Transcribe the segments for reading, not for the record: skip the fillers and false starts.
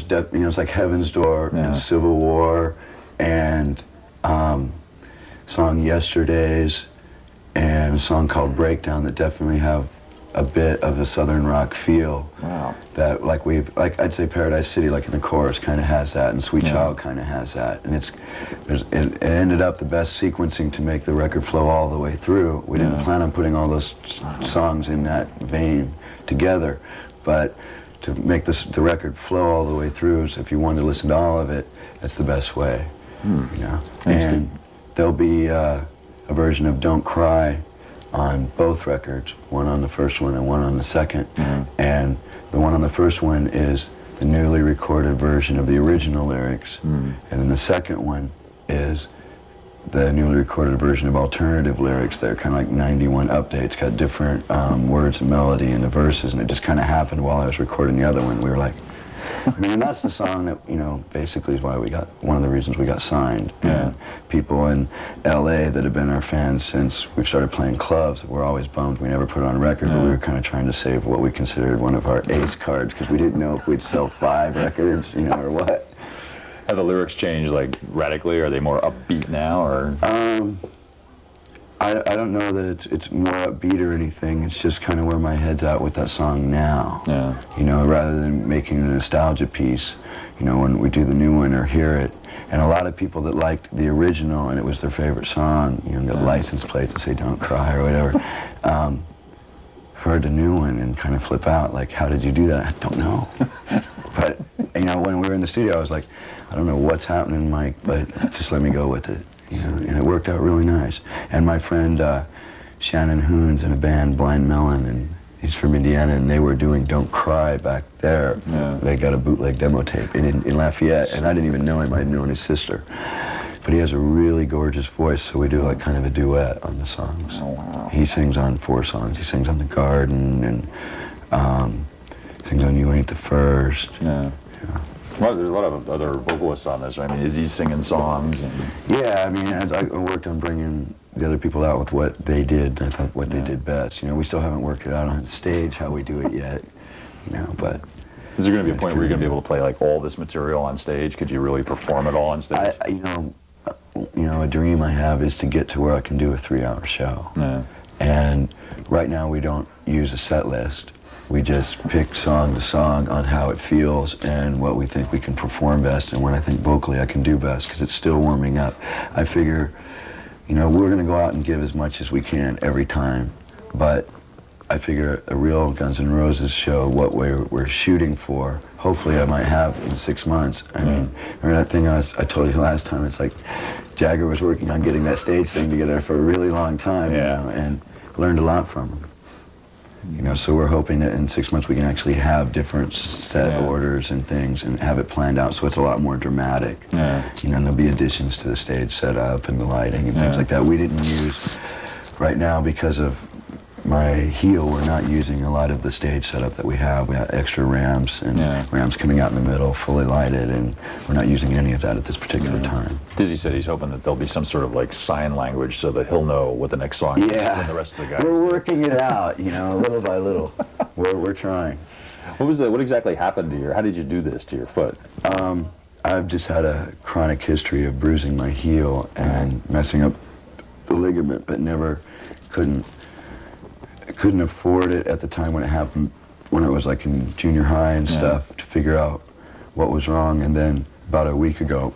there's it's like Heaven's Door and Civil War and song Yesterdays and a song called Breakdown that definitely have a bit of a southern rock feel. Wow. That like I'd say Paradise City, like in the chorus, kind of has that, and Sweet Child kind of has that, and it ended up the best sequencing to make the record flow all the way through. We didn't plan on putting all those songs in that vein together, but to make the record flow all the way through, so if you wanted to listen to all of it, that's the best way. And there'll be a version of Don't Cry on both records, one on the first one and one on the second. And the one on the first one is the newly recorded version of the original lyrics, and then the second one is the newly recorded version of alternative lyrics. They're kind of like 91 updates, got different words and melody in the verses, and it just kind of happened while I was recording the other one. We were like, I mean, and that's the song that, basically is why one of the reasons we got signed. And people in LA that have been our fans since we've started playing clubs, we're always bummed we never put it on record, but we were kind of trying to save what we considered one of our ace cards, because we didn't know if we'd sell 5 records, or what. Have the lyrics changed, like, radically? Are they more upbeat now, or? I don't know that it's more upbeat or anything. It's just kind of where my head's at with that song now. Rather than making a nostalgia piece, when we do the new one or hear it. And a lot of people that liked the original and it was their favorite song, got license plates that say Don't Cry or whatever, heard the new one and kind of flip out, like, how did you do that? I don't know. But, when we were in the studio, I was like, I don't know what's happening, Mike, but just let me go with it. And it worked out really nice. And my friend Shannon Hoon's in a band, Blind Melon, and he's from Indiana, and they were doing Don't Cry back there. They got a bootleg demo tape in Lafayette, and I didn't even know him. I'd known his sister. But he has a really gorgeous voice, so we do like kind of a duet on the songs. Oh, wow. He sings on 4 songs. He sings on The Garden, and sings on You Ain't the First. Well, there's a lot of other vocalists on this, right? I mean, is he singing songs? Yeah, I mean, I worked on bringing the other people out with what they did. I thought what they did best. We still haven't worked it out on stage how we do it yet. But is there going to be a point where you're going to be able to play like all this material on stage? Could you really perform it all on stage? A dream I have is to get to where I can do a 3-hour show. And right now we don't use a set list. We just pick song to song on how it feels and what we think we can perform best and what I think vocally I can do best, because it's still warming up. I figure, we're going to go out and give as much as we can every time, but I figure a real Guns N' Roses show, what we're shooting for, hopefully I might have in 6 months. I mean, remember that thing I told you last time? It's like Jagger was working on getting that stage thing together for a really long time, and learned a lot from him. So we're hoping that in 6 months we can actually have different set orders and things and have it planned out so it's a lot more dramatic. And there'll be additions to the stage setup and the lighting and things like that. We didn't use, right now because of my heel, we're not using a lot of the stage setup that we have. We have extra ramps and ramps coming out in the middle, fully lighted, and we're not using any of that at this particular time. Dizzy said he's hoping that there'll be some sort of like sign language so that he'll know what the next song is than the rest of the guys. We're working it out, little by little. We're trying. What exactly happened to how did you do this to your foot? I've just had a chronic history of bruising my heel and messing up the ligament, but never couldn't afford it at the time when it happened, when I was like in junior high and stuff, to figure out what was wrong. And then about a week ago,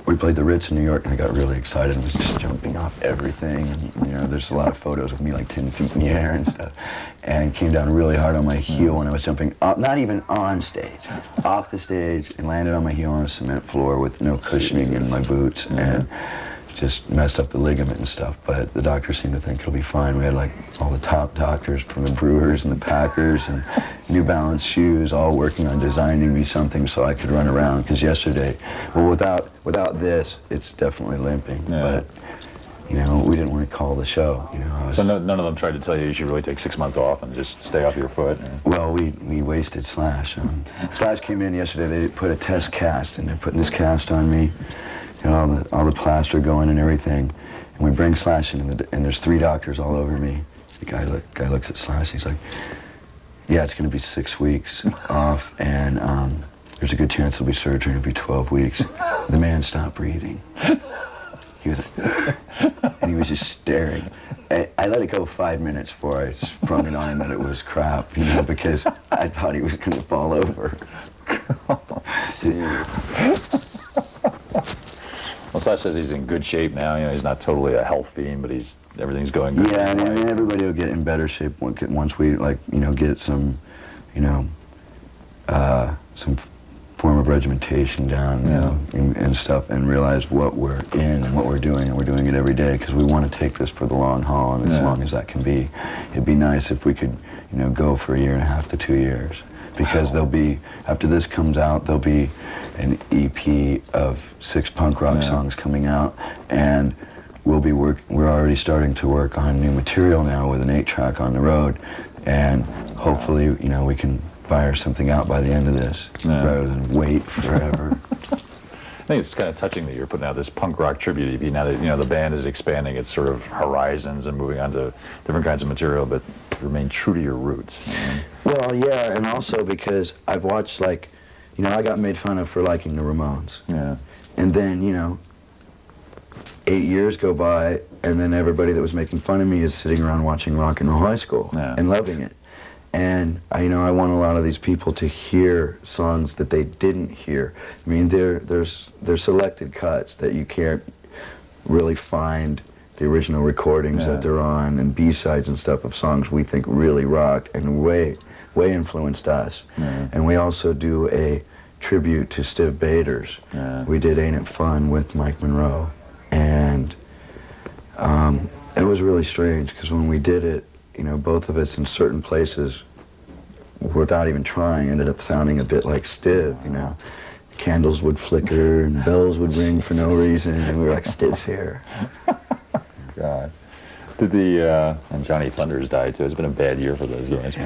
we played the Ritz in New York, and I got really excited and was just jumping off everything. And, there's a lot of photos of me like 10 feet in the air and stuff. And came down really hard on my heel when I was jumping up, not even on stage, off the stage, and landed on my heel on a cement floor with no cushioning in my boots. And just messed up the ligament and stuff, but the doctors seemed to think it'll be fine. We had like all the top doctors from the Brewers and the Packers and New Balance shoes all working on designing me something so I could run around, because yesterday, without this, it's definitely limping, but we didn't want to call the show. So none of them tried to tell you should really take 6 months off and just stay off your foot? Well, we wasted Slash. Slash came in yesterday, they put a test cast, and they're putting this cast on me. All the plaster going and everything, and we bring Slash in, and there's 3 doctors all over me. The guy looks at Slash, he's like, yeah, it's going to be 6 weeks off, and there's a good chance there'll be surgery in every 12 weeks. The man stopped breathing. He was, and he was just staring. I let it go 5 minutes before I sprung it on him that it was crap, you know, because I thought he was going to fall over. Well, Slash says he's in good shape now. You know, he's not totally a health fiend, but everything's going good. Yeah, I mean, everybody will get in better shape once we, like, you know, get some, you know, some form of regimentation down, you know, and stuff, and realize what we're in and what we're doing, and we're doing it every day because we want to take this for the long haul, and as long as that can be. It'd be nice if we could, you know, go for 1.5 to 2 years. Because there'll be, after this comes out, there'll be an EP of 6 punk rock songs coming out, and we're already starting to work on new material now with an 8-track on the road, and hopefully, you know, we can fire something out by the end of this, rather than wait forever. I think it's kind of touching that you're putting out this punk rock tribute EP now that, you know, the band is expanding its sort of horizons and moving on to different kinds of material, but remain true to your roots. Well, yeah, and also because I've watched, like, you know, I got made fun of for liking the Ramones. Yeah. And then, you know, 8 years go by, and then everybody that was making fun of me is sitting around watching Rock and Roll High School and loving it. And you know, I want a lot of these people to hear songs that they didn't hear. I mean, there's selected cuts that you can't really find the original recordings that they're on, and B-sides and stuff of songs we think really rocked and way influenced us. And we also do a tribute to Stiv Bators. We did Ain't It Fun with Mike Monroe, and it was really strange because when we did it, you know, both of us in certain places, without even trying, ended up sounding a bit like Stiv, you know. Candles would flicker and bells would ring for no reason, and we were like, Stiv's here. God. And Johnny Thunders died too. It's been a bad year for those guys.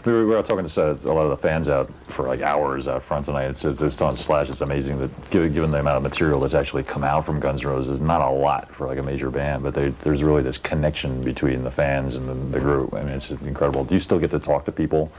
We were out talking to a lot of the fans out for like hours out front tonight. It's just on Slash. It's amazing that given the amount of material that's actually come out from Guns N' Roses, not a lot for like a major band, but there's really this connection between the fans and the group. I mean, it's incredible. Do you still get to talk to people